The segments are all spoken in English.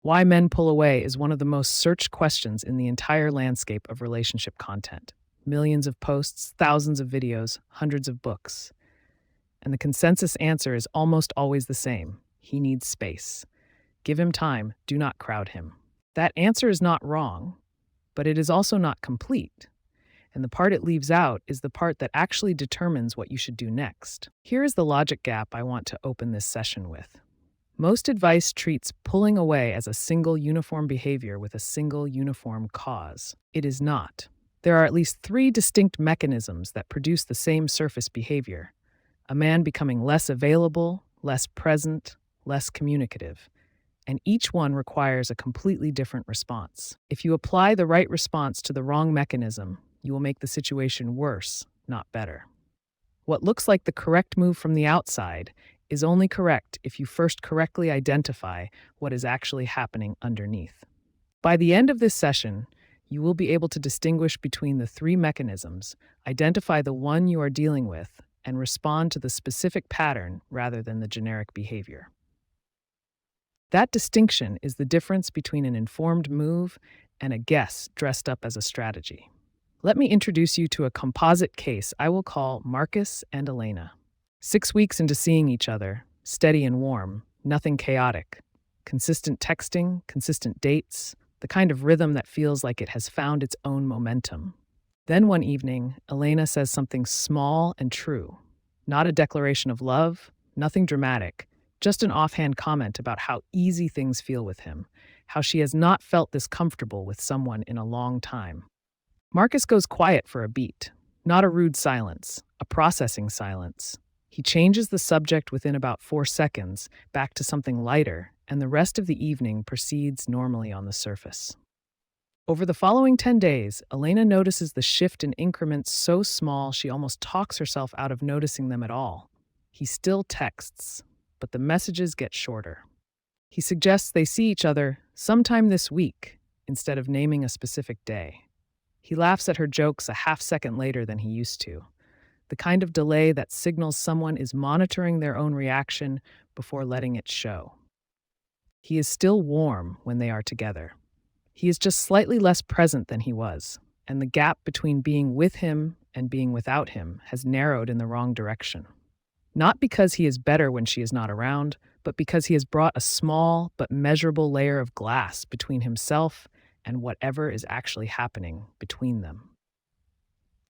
Why men pull away is one of the most searched questions in the entire landscape of relationship content. Millions of posts, thousands of videos, hundreds of books. And the consensus answer is almost always the same. He needs space. Give him time, do not crowd him. That answer is not wrong, but it is also not complete. And the part it leaves out is the part that actually determines what you should do next. Here is the logic gap I want to open this session with. Most advice treats pulling away as a single uniform behavior with a single uniform cause. It is not. There are at least 3 distinct mechanisms that produce the same surface behavior. A man becoming less available, less present, less communicative. And each one requires a completely different response. If you apply the right response to the wrong mechanism, you will make the situation worse, not better. What looks like the correct move from the outside is only correct if you first correctly identify what is actually happening underneath. By the end of this session, you will be able to distinguish between the 3 mechanisms, identify the one you are dealing with, and respond to the specific pattern rather than the generic behavior. That distinction is the difference between an informed move and a guess dressed up as a strategy. Let me introduce you to a composite case I will call Marcus and Elena. 6 weeks into seeing each other, steady and warm, nothing chaotic. Consistent texting, consistent dates, the kind of rhythm that feels like it has found its own momentum. Then one evening, Elena says something small and true. Not a declaration of love, nothing dramatic, just an offhand comment about how easy things feel with him, how she has not felt this comfortable with someone in a long time. Marcus goes quiet for a beat, not a rude silence, a processing silence. He changes the subject within about 4 seconds, back to something lighter, and the rest of the evening proceeds normally on the surface. Over the following 10 days, Elena notices the shift in increments so small she almost talks herself out of noticing them at all. He still texts, but the messages get shorter. He suggests they see each other sometime this week, instead of naming a specific day. He laughs at her jokes a half-second later than he used to. The kind of delay that signals someone is monitoring their own reaction before letting it show. He is still warm when they are together. He is just slightly less present than he was, and the gap between being with him and being without him has narrowed in the wrong direction. Not because he is better when she is not around, but because he has brought a small but measurable layer of glass between himself and whatever is actually happening between them.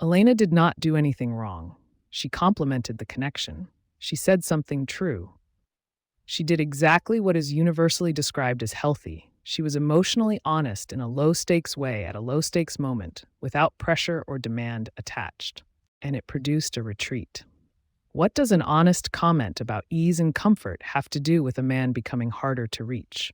Elena did not do anything wrong. She complimented the connection. She said something true. She did exactly what is universally described as healthy. She was emotionally honest in a low-stakes way at a low-stakes moment, without pressure or demand attached. And it produced a retreat. What does an honest comment about ease and comfort have to do with a man becoming harder to reach?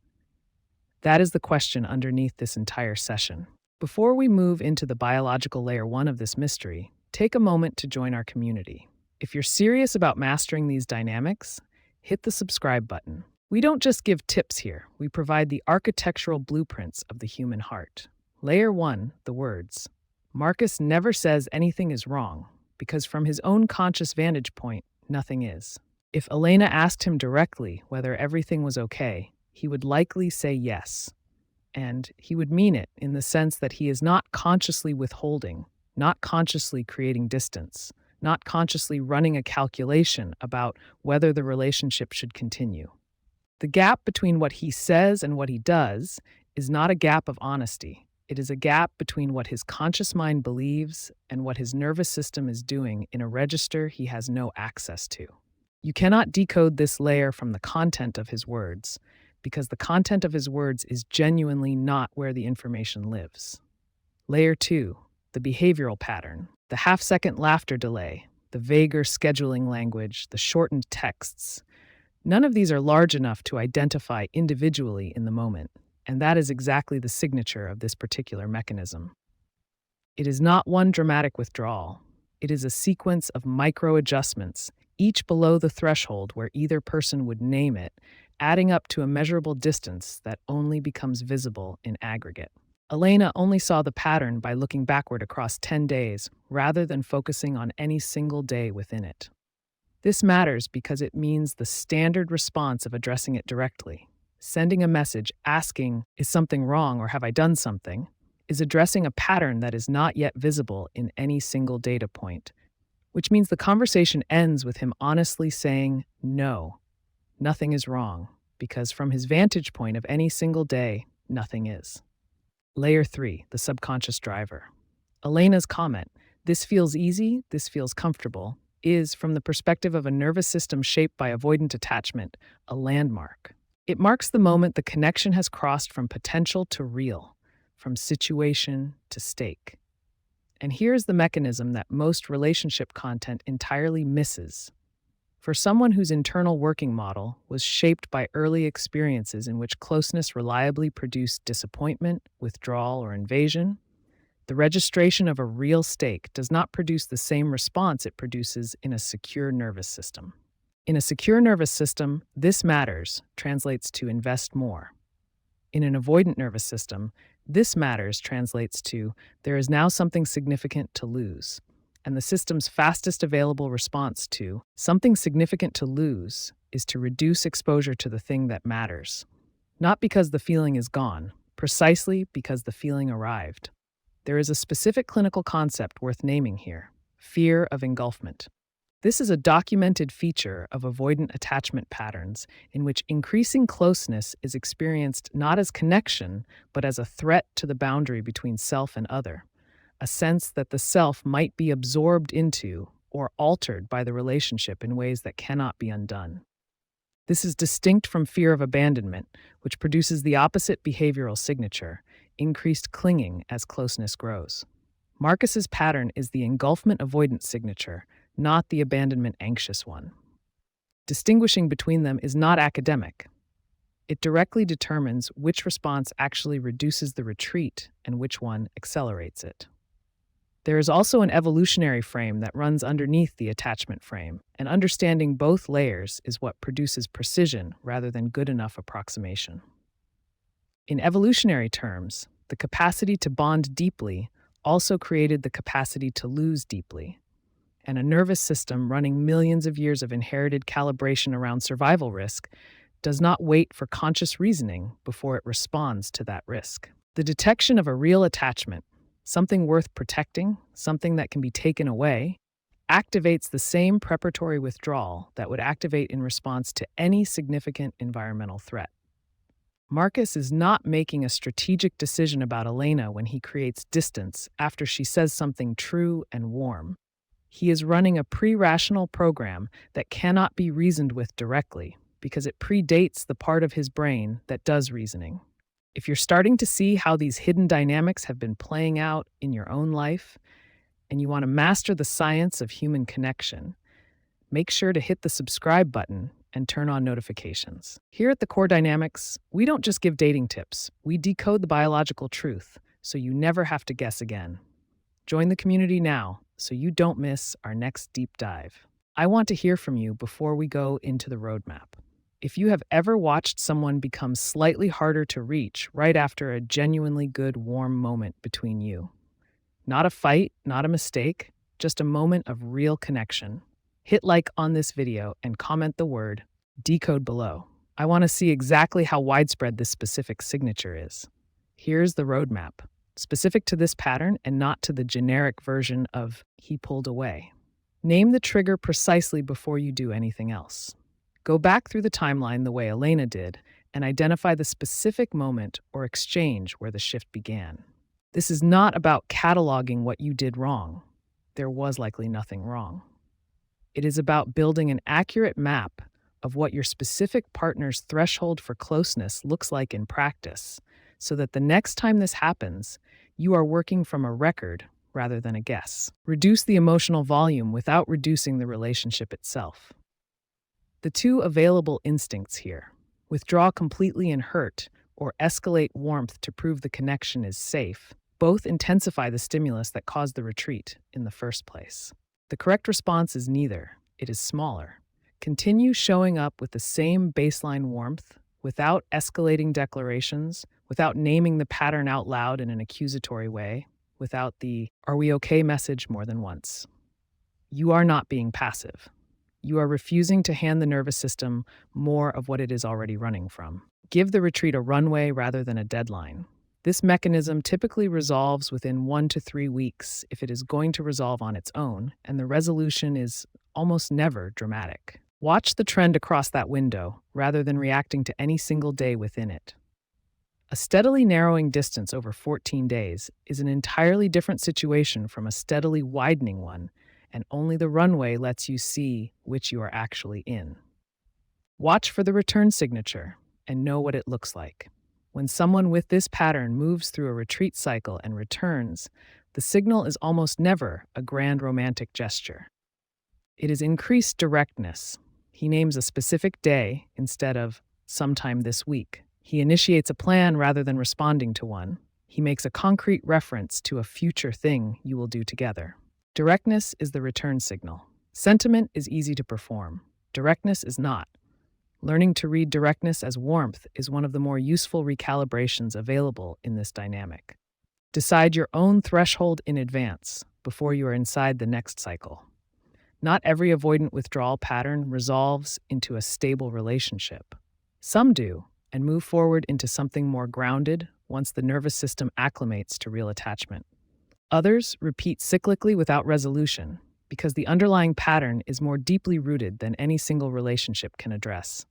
That is the question underneath this entire session. Before we move into the biological layer 1 of this mystery, take a moment to join our community. If you're serious about mastering these dynamics, hit the subscribe button. We don't just give tips here, we provide the architectural blueprints of the human heart. Layer 1, the words. Marcus never says anything is wrong, because from his own conscious vantage point, nothing is. If Elena asked him directly whether everything was okay, he would likely say yes. And he would mean it in the sense that he is not consciously withholding, not consciously creating distance, not consciously running a calculation about whether the relationship should continue. The gap between what he says and what he does is not a gap of honesty. It is a gap between what his conscious mind believes and what his nervous system is doing in a register he has no access to. You cannot decode this layer from the content of his words, because the content of his words is genuinely not where the information lives. Layer 2, the behavioral pattern, the half-second laughter delay, the vaguer scheduling language, the shortened texts. None of these are large enough to identify individually in the moment, and that is exactly the signature of this particular mechanism. It is not one dramatic withdrawal. It is a sequence of micro-adjustments, each below the threshold where either person would name it, adding up to a measurable distance that only becomes visible in aggregate. Elena only saw the pattern by looking backward across 10 days rather than focusing on any single day within it. This matters because it means the standard response of addressing it directly. Sending a message asking, "Is something wrong or have I done something?" is addressing a pattern that is not yet visible in any single data point, which means the conversation ends with him honestly saying, "No, nothing is wrong," because from his vantage point of any single day, nothing is. Layer 3, the subconscious driver. Elena's comment, "This feels easy, this feels comfortable," is, from the perspective of a nervous system shaped by avoidant attachment, a landmark. It marks the moment the connection has crossed from potential to real, from situation to stake. And here's the mechanism that most relationship content entirely misses. For someone whose internal working model was shaped by early experiences in which closeness reliably produced disappointment, withdrawal, or invasion, the registration of a real stake does not produce the same response it produces in a secure nervous system. In a secure nervous system, "this matters" translates to invest more. In an avoidant nervous system, "this matters" translates to "there is now something significant to lose." And the system's fastest available response to "something significant to lose" is to reduce exposure to the thing that matters. Not because the feeling is gone, precisely because the feeling arrived. There is a specific clinical concept worth naming here: fear of engulfment. This is a documented feature of avoidant attachment patterns in which increasing closeness is experienced not as connection, but as a threat to the boundary between self and other, a sense that the self might be absorbed into or altered by the relationship in ways that cannot be undone. This is distinct from fear of abandonment, which produces the opposite behavioral signature: increased clinging as closeness grows. Marcus's pattern is the engulfment avoidance signature, not the abandonment anxious one. Distinguishing between them is not academic. It directly determines which response actually reduces the retreat and which one accelerates it. There is also an evolutionary frame that runs underneath the attachment frame, and understanding both layers is what produces precision rather than good enough approximation. In evolutionary terms, the capacity to bond deeply also created the capacity to lose deeply. And a nervous system running millions of years of inherited calibration around survival risk does not wait for conscious reasoning before it responds to that risk. The detection of a real attachment, something worth protecting, something that can be taken away, activates the same preparatory withdrawal that would activate in response to any significant environmental threat. Marcus is not making a strategic decision about Elena when he creates distance after she says something true and warm. He is running a pre-rational program that cannot be reasoned with directly because it predates the part of his brain that does reasoning. If you're starting to see how these hidden dynamics have been playing out in your own life, and you want to master the science of human connection, make sure to hit the subscribe button and turn on notifications. Here at the Core Dynamics, we don't just give dating tips, we decode the biological truth so you never have to guess again. Join the community now so you don't miss our next deep dive. I want to hear from you before we go into the roadmap. If you have ever watched someone become slightly harder to reach right after a genuinely good, warm moment between you, not a fight, not a mistake, just a moment of real connection, hit like on this video and comment the word DECODE below. I want to see exactly how widespread this specific signature is. Here's the roadmap, specific to this pattern and not to the generic version of "he pulled away." Name the trigger precisely before you do anything else. Go back through the timeline the way Elena did and identify the specific moment or exchange where the shift began. This is not about cataloging what you did wrong. There was likely nothing wrong. It is about building an accurate map of what your specific partner's threshold for closeness looks like in practice, so that the next time this happens, you are working from a record rather than a guess. Reduce the emotional volume without reducing the relationship itself. The two available instincts here: withdraw completely and hurt, or escalate warmth to prove the connection is safe, both intensify the stimulus that caused the retreat in the first place. The correct response is neither. It is smaller. Continue showing up with the same baseline warmth, without escalating declarations, without naming the pattern out loud in an accusatory way, without the "are we okay" message more than once. You are not being passive. You are refusing to hand the nervous system more of what it is already running from. Give the retreat a runway rather than a deadline. This mechanism typically resolves within 1 to 3 weeks if it is going to resolve on its own, and the resolution is almost never dramatic. Watch the trend across that window rather than reacting to any single day within it. A steadily narrowing distance over 14 days is an entirely different situation from a steadily widening one, and only the runway lets you see which you are actually in. Watch for the return signature and know what it looks like. When someone with this pattern moves through a retreat cycle and returns, the signal is almost never a grand romantic gesture. It is increased directness. He names a specific day instead of sometime this week. He initiates a plan rather than responding to one. He makes a concrete reference to a future thing you will do together. Directness is the return signal. Sentiment is easy to perform. Directness is not. Learning to read directness as warmth is one of the more useful recalibrations available in this dynamic. Decide your own threshold in advance before you are inside the next cycle. Not every avoidant withdrawal pattern resolves into a stable relationship. Some do, and move forward into something more grounded once the nervous system acclimates to real attachment. Others repeat cyclically without resolution because the underlying pattern is more deeply rooted than any single relationship can address.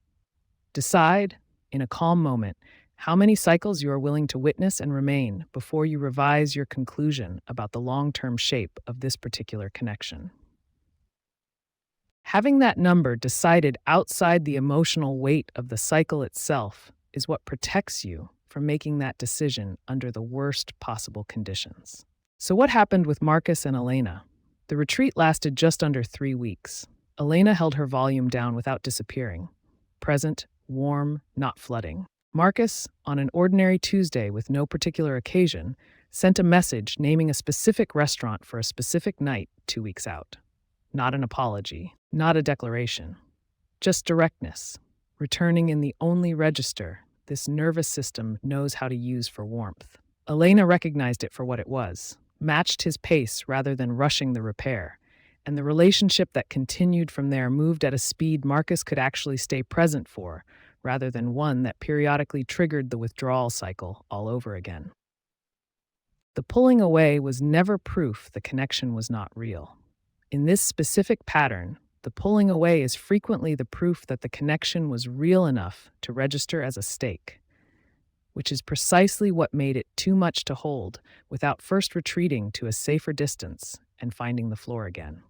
Decide, in a calm moment, how many cycles you are willing to witness and remain before you revise your conclusion about the long-term shape of this particular connection. Having that number decided outside the emotional weight of the cycle itself is what protects you from making that decision under the worst possible conditions. So what happened with Marcus and Elena? The retreat lasted just under 3 weeks. Elena held her volume down without disappearing. Present, warm, not flooding. Marcus, on an ordinary Tuesday with no particular occasion, sent a message naming a specific restaurant for a specific night 2 weeks out. Not an apology, not a declaration, just directness, returning in the only register this nervous system knows how to use for warmth. Elena recognized it for what it was, matched his pace rather than rushing the repair, and the relationship that continued from there moved at a speed Marcus could actually stay present for, rather than one that periodically triggered the withdrawal cycle all over again. The pulling away was never proof the connection was not real. In this specific pattern, the pulling away is frequently the proof that the connection was real enough to register as a stake, which is precisely what made it too much to hold without first retreating to a safer distance and finding the floor again.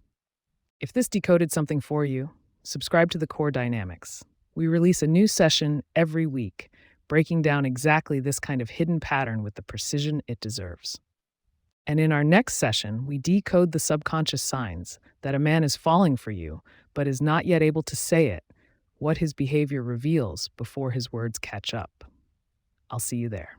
If this decoded something for you, subscribe to the Core Dynamics. We release a new session every week, breaking down exactly this kind of hidden pattern with the precision it deserves. And in our next session, we decode the subconscious signs that a man is falling for you, but is not yet able to say it, what his behavior reveals before his words catch up. I'll see you there.